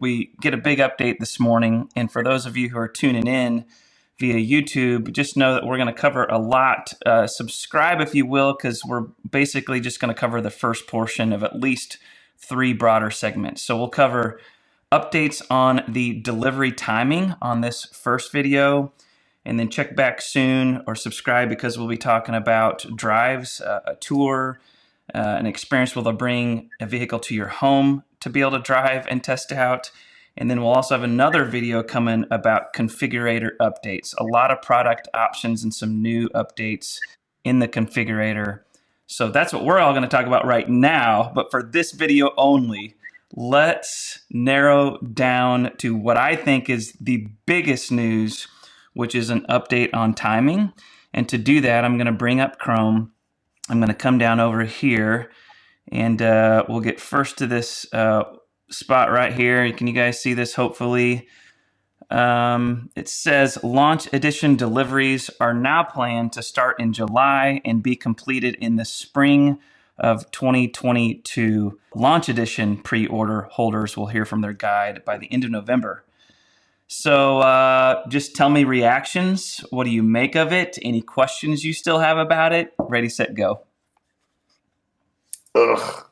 we get a big update this morning. And for those of you who are tuning in via YouTube, just know that we're going to cover a lot. Subscribe if you will, because we're basically just going to cover the first portion of at least 3 broader segments. So we'll cover updates on the delivery timing on this first video, and then check back soon or subscribe because we'll be talking about drives, a tour, an experience where they'll bring a vehicle to your home to be able to drive and test out. And then we'll also have another video coming about configurator updates, a lot of product options and some new updates in the configurator. So that's what we're all going to talk about right now. But for this video only, let's narrow down to what I think is the biggest news, which is an update on timing. And to do that, I'm going to bring up Chrome. I'm going to come down over here, and we'll get first to this spot right here. Can you guys see this, hopefully? It says Launch Edition deliveries are now planned to start in July and be completed in the spring of 2022. Launch Edition pre-order holders will hear from their guide by the end of November. So just tell me reactions. What do you make of it? Any questions you still have about it? Ready, set, go. Ugh.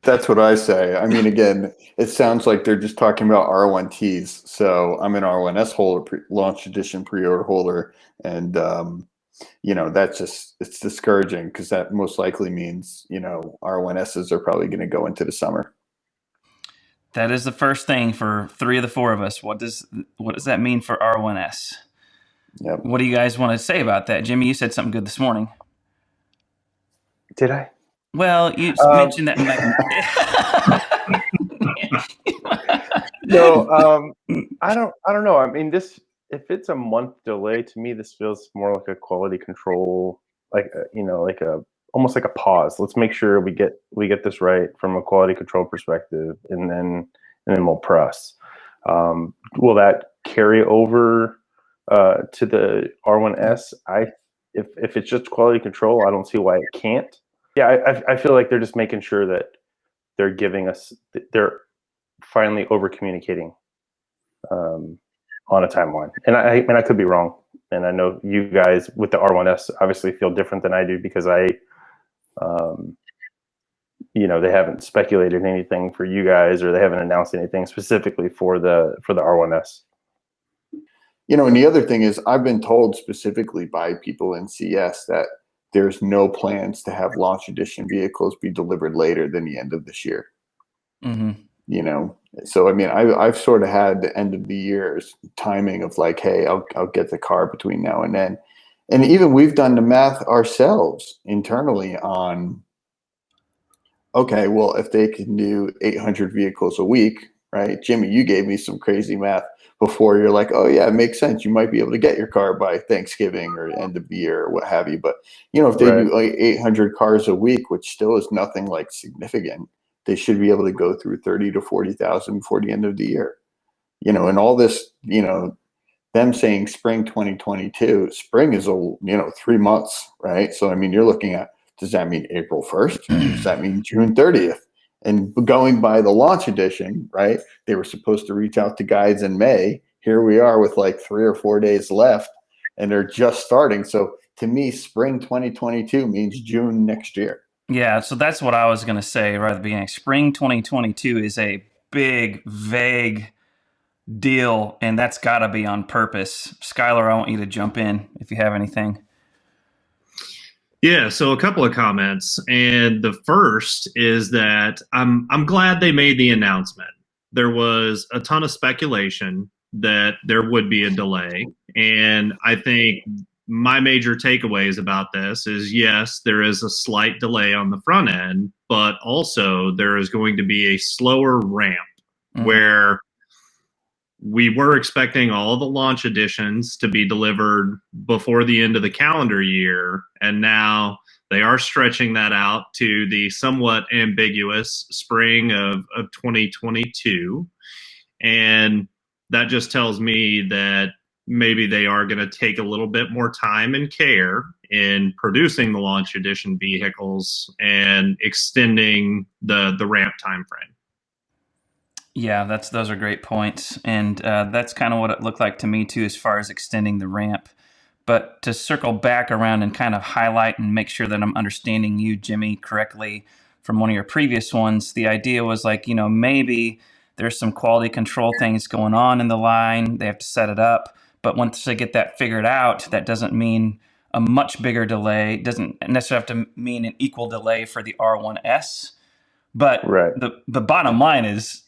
That's what I say. I mean, again, it sounds like they're just talking about R1Ts. So I'm an R1S holder, Launch Edition pre-order holder. And, that's just, it's discouraging because that most likely means, R1Ss are probably going to go into the summer. That is the first thing for 3 of the 4 of us. What does that mean for R1S? Yep. What do you guys want to say about that? Jimmy, you said something good this morning. Did I? Well, you mentioned that. No, I don't know. I mean, if it's a month delay, to me, this feels more like a quality control, almost like a pause. Let's make sure we get this right from a quality control perspective, and then we'll press. Will that carry over to the R1S? If it's just quality control, I don't see why it can't. Yeah, I feel like they're just making sure that they're finally over communicating on a timeline. And I could be wrong. And I know you guys with the R1S obviously feel different than I do because they haven't speculated anything for you guys, or they haven't announced anything specifically for the R1S. And the other thing is, I've been told specifically by people in CS that there's no plans to have Launch Edition vehicles be delivered later than the end of this year. Mm-hmm. So I mean, I've sort of had the end of the year's timing of like, hey, I'll get the car between now and then. And even we've done the math ourselves internally on, okay, well, if they can do 800 vehicles a week, right? Jimmy, you gave me some crazy math before. You're like, oh yeah, it makes sense. You might be able to get your car by Thanksgiving or end of the year or what have you. But if they do like 800 cars a week, which still is nothing like significant, they should be able to go through 30 to 40,000 before the end of the year. And all this, them saying spring 2022, spring is 3 months, right? So I mean, you're looking at, does that mean April 1st? Does that mean June 30th? And going by the Launch Edition, right? They were supposed to reach out to guides in May. Here we are with like 3 or 4 days left, and they're just starting. So to me, spring 2022 means June next year. Yeah, so that's what I was going to say right at the beginning. Spring 2022 is a big, vague deal, and that's got to be on purpose. Skylar, I want you to jump in if you have anything. Yeah, so a couple of comments, and the first is that I'm glad they made the announcement. There was a ton of speculation that there would be a delay, and I think my major takeaways about this is, yes, there is a slight delay on the front end, but also there is going to be a slower ramp where we were expecting all the launch editions to be delivered before the end of the calendar year, and now they are stretching that out to the somewhat ambiguous spring of 2022. And that just tells me that maybe they are going to take a little bit more time and care in producing the launch edition vehicles and extending the ramp time frame. Yeah, those are great points, and that's kind of what it looked like to me too, as far as extending the ramp. But to circle back around and kind of highlight and make sure that I'm understanding you, Jimmy, correctly from one of your previous ones, the idea was like, maybe there's some quality control things going on in the line. They have to set it up. But once they get that figured out, that doesn't mean a much bigger delay. It doesn't necessarily have to mean an equal delay for the R1S. But the bottom line is,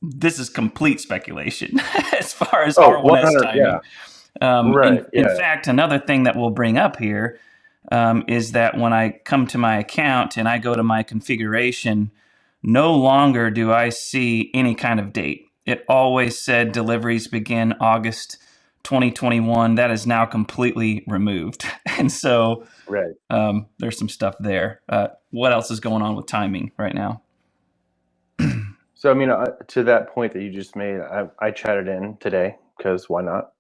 this is complete speculation as far as R1S timing. Yeah. In fact, another thing that we'll bring up here is that when I come to my account and I go to my configuration, no longer do I see any kind of date. It always said deliveries begin August 2021. That is now completely removed. And so there's some stuff there. What else is going on with timing right now? So, I mean, to that point that you just made, I chatted in today because why not?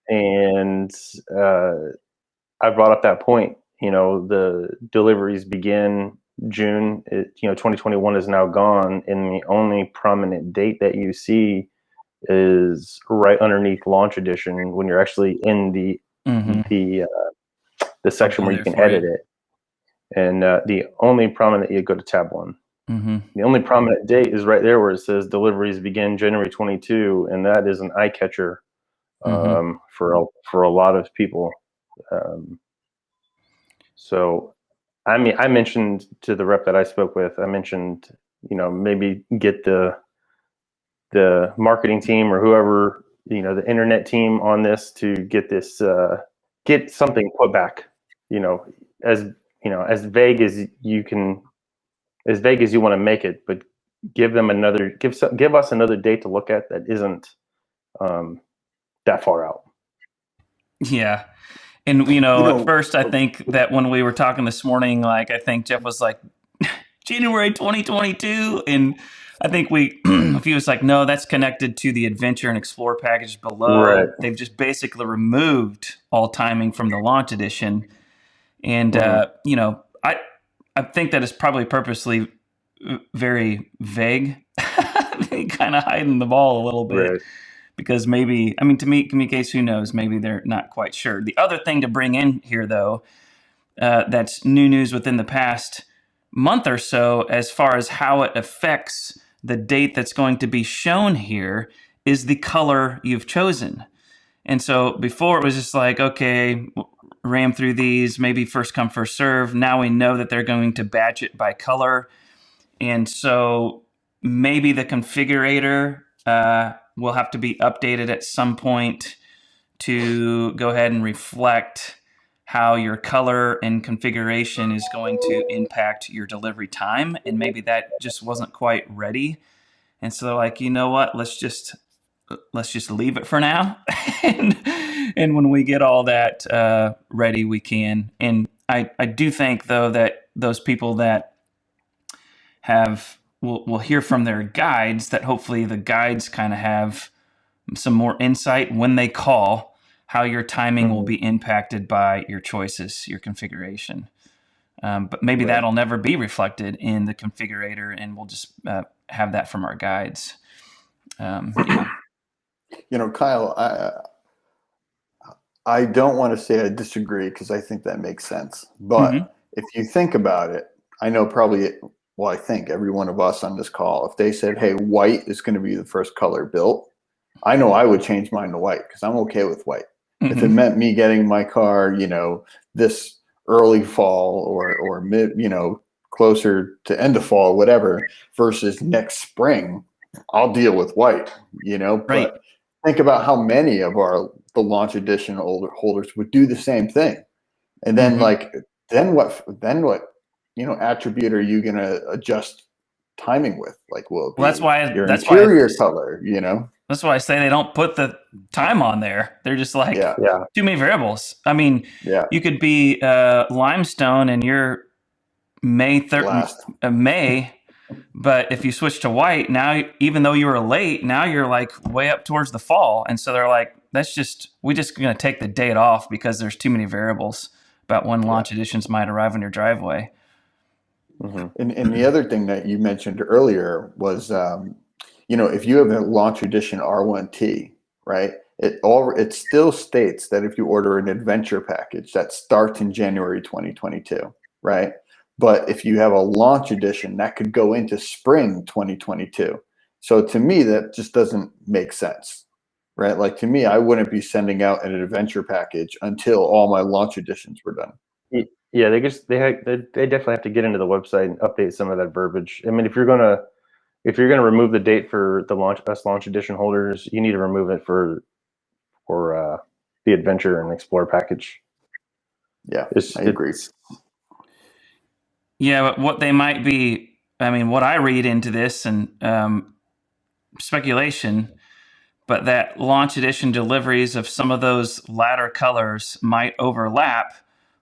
And I brought up that point. The deliveries begin June. 2021 is now gone, and the only prominent date that you see is right underneath Launch Edition when you're actually in the section where you can edit it. And the only prominent, you go to tab 1. The only prominent date is right there where it says deliveries begin January 22, and that is an eye catcher for a lot of people. So, I mean, I mentioned to the rep that I spoke with, maybe get the marketing team or whoever, the internet team on this to get this, get something put back, as vague as you can. As vague as you want to make it, but give us another date to look at that isn't that far out. Yeah. And, at first I think that when we were talking this morning, I think Jeff was like, January 2022. And I think he was like, no, that's connected to the Adventure and Explore package below. Right. They've just basically removed all timing from the Launch Edition. And, I think that is probably purposely very vague. They kind of hiding the ball a little bit because maybe, to me, communicates, who knows, maybe they're not quite sure. The other thing to bring in here, though, that's new news within the past month or so, as far as how it affects the date that's going to be shown here, is the color you've chosen. And so before it was just like, okay, ram through these, maybe first come, first serve. Now we know that they're going to batch it by color. And so maybe the configurator will have to be updated at some point to go ahead and reflect how your color and configuration is going to impact your delivery time. And maybe that just wasn't quite ready. And so like, you know what, let's just leave it for now. And when we get all that ready, we can. And I do think, though, that those people that will hear from their guides, that hopefully the guides kind of have some more insight when they call how your timing will be impacted by your choices, your configuration. But maybe that'll never be reflected in the configurator, and we'll just have that from our guides. Kyle, I don't want to say I disagree because I think that makes sense. But if you think about it, I know I think every one of us on this call, if they said, hey, white is going to be the first color built, I know I would change mine to white because I'm okay with white. If it meant me getting my car, this early fall or mid, closer to end of fall, whatever, versus next spring, I'll deal with white, But think about how many of the Launch Edition holders would do the same thing. And then then what attribute are you going to adjust timing with? That's why your interior color, That's why I say they don't put the time on there. They're just like, too many variables. You could be limestone and you're May 3rd, but if you switch to white, now, even though you were late, now you're like way up towards the fall. And so they're like, that's just we're just going to take the date off because there's too many variables about when launch editions might arrive on your driveway. And the other thing that you mentioned earlier was, if you have a launch edition R1T, right? It still states that if you order an adventure package that starts in January 2022, right? But if you have a launch edition, that could go into spring 2022. So to me, that just doesn't make sense, right? Like to me, I wouldn't be sending out an adventure package until all my launch editions were done. Yeah, they definitely have to get into the website and update some of that verbiage. I mean, if you're gonna remove the date for the launch edition holders, you need to remove it for the adventure and explore package. Yeah, I agree. Yeah, but what they might be, I mean, what I read into this and speculation, but that launch edition deliveries of some of those latter colors might overlap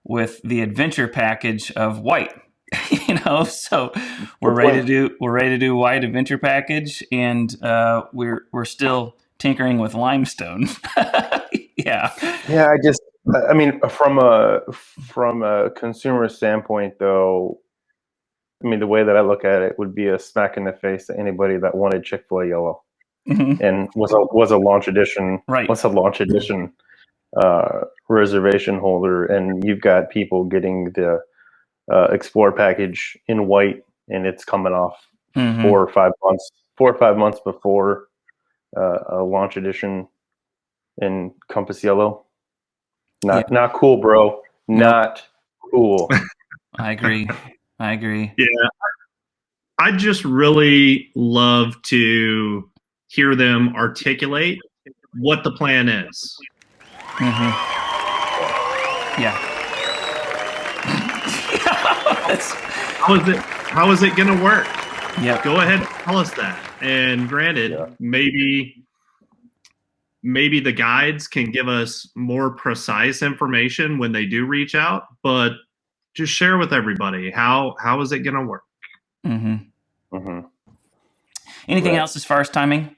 with the adventure package of white. So we're ready to do white adventure package, and we're still tinkering with limestone. Yeah. I mean, from a consumer standpoint, though, I mean, the way that I look at it would be a smack in the face to anybody that wanted Chick-fil-A yellow and was a launch edition, right? Was a launch edition reservation holder, and you've got people getting the Explore package in white, and it's coming off 4 or 5 months before a launch edition in Compass Yellow. Not cool, bro. Not cool. I agree. Yeah. I'd just really love to hear them articulate what the plan is. Yeah. How is it going to work? Yeah. Go ahead and tell us that. And granted, maybe the guides can give us more precise information when they do reach out, but just share with everybody how is it going to work? Anything else as far as timing?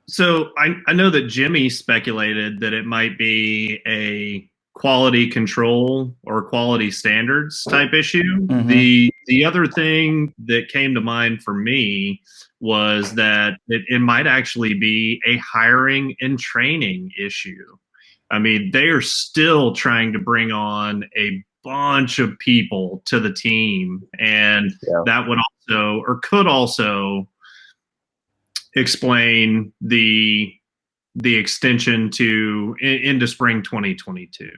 So I know that Jimmy speculated that it might be a quality control or quality standards type issue. The other thing that came to mind for me was that it might actually be a hiring and training issue. I mean, they are still trying to bring on a bunch of people to the team, and that would also, or could also, explain the extension to into spring 2022.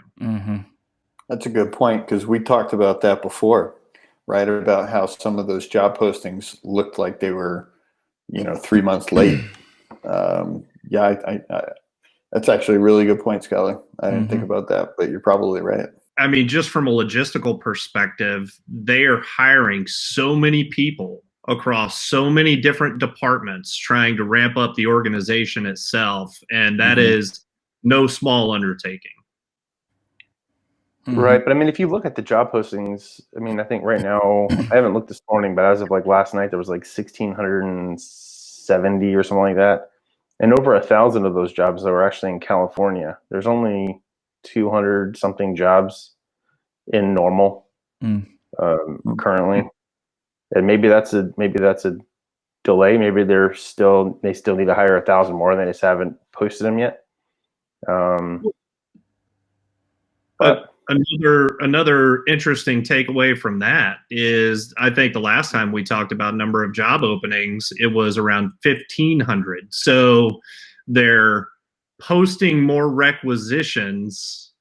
That's a good point, because we talked about that before, right? About how some of those job postings looked like they were, 3 months late. That's actually a really good point, Scully. I didn't think about that, but you're probably right. I mean, just from a logistical perspective, they are hiring so many people across so many different departments trying to ramp up the organization itself, and that is no small undertaking. Right, but I mean, if you look at the job postings, I mean, I think right now, I haven't looked this morning, but as of like last night, there was like 1,670 or something like that, and over 1,000 of those jobs that were actually in California. There's only 200 something jobs in normal currently, and maybe that's a delay. Maybe they still need to hire 1,000 more, and they just haven't posted them yet. But another interesting takeaway from that is, I think the last time we talked about number of job openings, it was around 1,500. So they're posting more requisitions,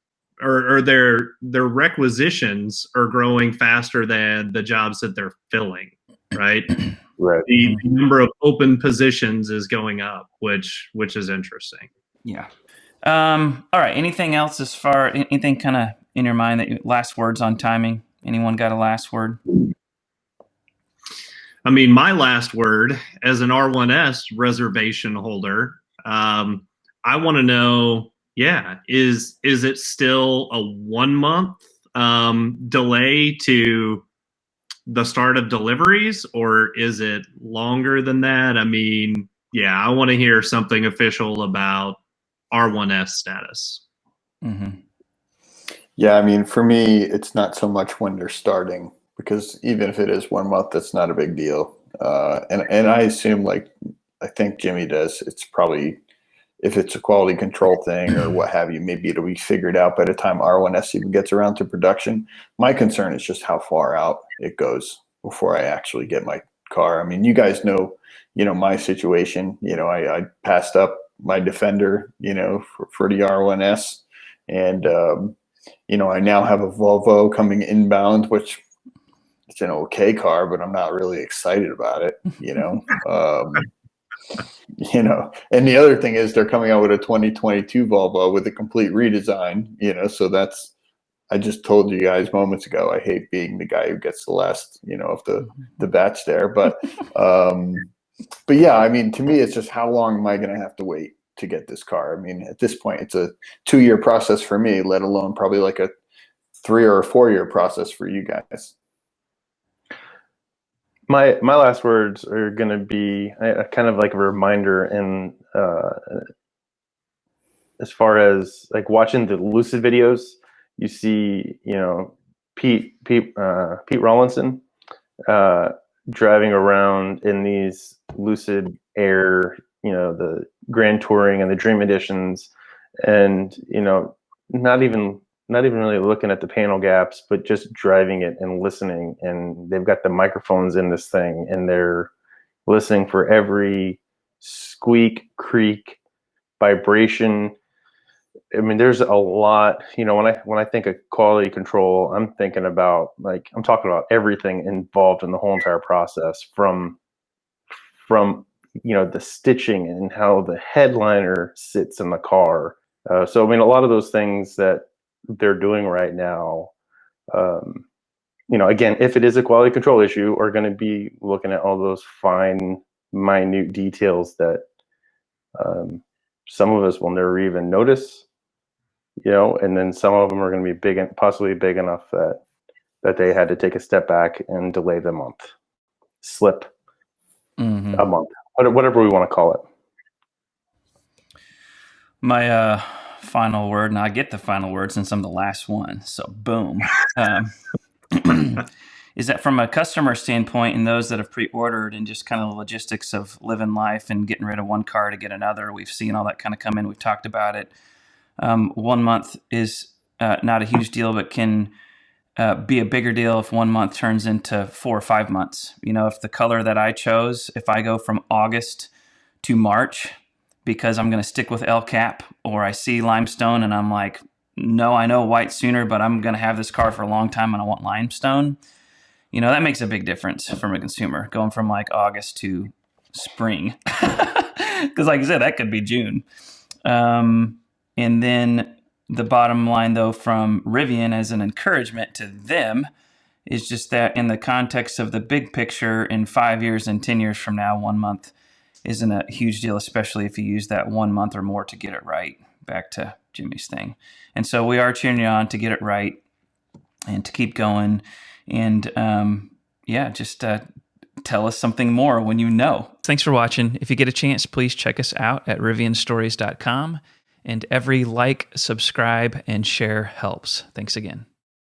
or their requisitions are growing faster than the jobs that they're filling, right? Right. The number of open positions is going up, which is interesting. Yeah. All right. Anything else anything kind of in your mind last words on timing? Anyone got a last word? I mean, my last word as an R1S reservation holder, I want to know, is it still a 1 month delay to the start of deliveries, or is it longer than that? I mean, yeah, I want to hear something official about R1S status. Mm-hmm. Yeah, I mean, for me, it's not so much when they're starting, because even if it is 1 month, that's not a big deal. And I assume, like I think Jimmy does, it's probably, if it's a quality control thing or what have you, maybe it'll be figured out by the time R1S even gets around to production. My concern is just how far out it goes before I actually get my car. I mean, you guys know, my situation. I passed up my Defender, for the R1S, and I now have a Volvo coming inbound, which it's an okay car, but I'm not really excited about it. And the other thing is they're coming out with a 2022 Volvo with a complete redesign. So I just told you guys moments ago, I hate being the guy who gets the last, of the batch there, but yeah, I mean, to me, it's just how long am I going to have to wait to get this car? I mean, at this point, it's a 2-year process for me, let alone probably like a 3 or 4-year process for you guys. My last words are going to be kind of like a reminder, and as far as like watching the Lucid videos, you see, Pete Rawlinson driving around in these Lucid Air, the Grand Touring and the Dream Editions, and not even really looking at the panel gaps, but just driving it and listening. And they've got the microphones in this thing, and they're listening for every squeak, creak, vibration. I mean, there's a lot, when I think of quality control, I'm thinking about, like, I'm talking about everything involved in the whole entire process, from the stitching and how the headliner sits in the car. So, I mean, a lot of those things that they're doing right now, again, if it is a quality control issue, are going to be looking at all those fine, minute details that some of us will never even notice. And then some of them are going to be big and possibly big enough that they had to take a step back and delay the month, slip a month, whatever we want to call it. My final word, and I get the final word since I'm the last one, so boom, is that from a customer standpoint, and those that have pre-ordered, and just kind of the logistics of living life and getting rid of one car to get another, we've seen all that kind of come in. We've talked about it. 1 month is not a huge deal, but can be a bigger deal if 1 month turns into 4 or 5 months. If the color that I chose, if I go from August to March because I'm going to stick with El Cap, or I see limestone and I'm like, no, I know white sooner, but I'm going to have this car for a long time and I want limestone. That makes a big difference from a consumer, going from like August to spring. Because like I said, that could be June. And then the bottom line, though, from Rivian as an encouragement to them is just that in the context of the big picture, in 5 years and 10 years from now, 1 month isn't a huge deal, especially if you use that 1 month or more to get it right, back to Jimmy's thing. And so we are cheering you on to get it right and to keep going. And just tell us something more when you know. Thanks for watching. If you get a chance, please check us out at rivianstories.com. And every like, subscribe, and share helps. Thanks again.